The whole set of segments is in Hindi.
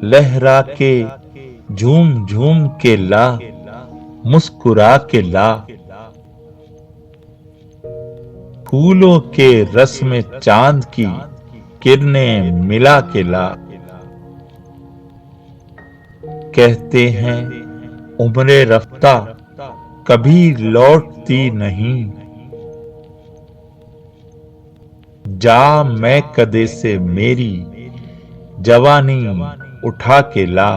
लहरा के झूम झूम के ला, मुस्कुरा के ला, फूलों के रस में चांद की किरणें मिला के ला। कहते हैं उम्रे रफ्ता कभी लौटती नहीं, जा मैं कदे से मेरी जवानी उठा के ला।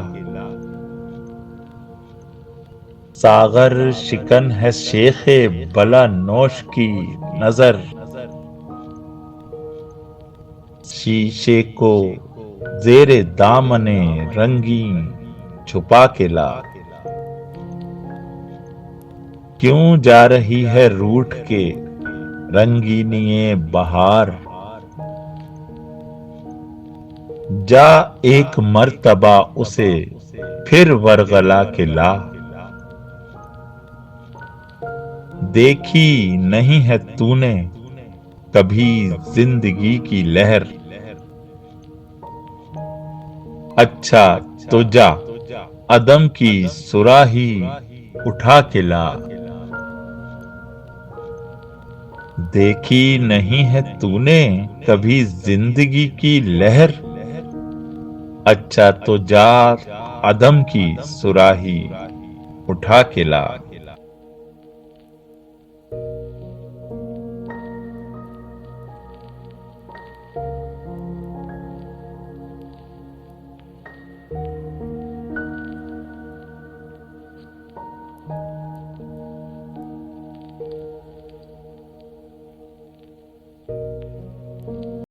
सागर शिकन है शेखे बला नोश की नजर, शीशे को जेरे दामने रंगीन छुपा के ला। क्यों जा रही है रूठ के रंगीनिए बहार, जा एक मर्तबा उसे फिर वरगला के ला। देखी नहीं है तूने कभी जिंदगी की लहर, अच्छा तो जा अदम की सुराही उठा के ला। देखी नहीं है तूने कभी जिंदगी की लहर, अच्छा तो जा अदम की सुराही उठा के ला।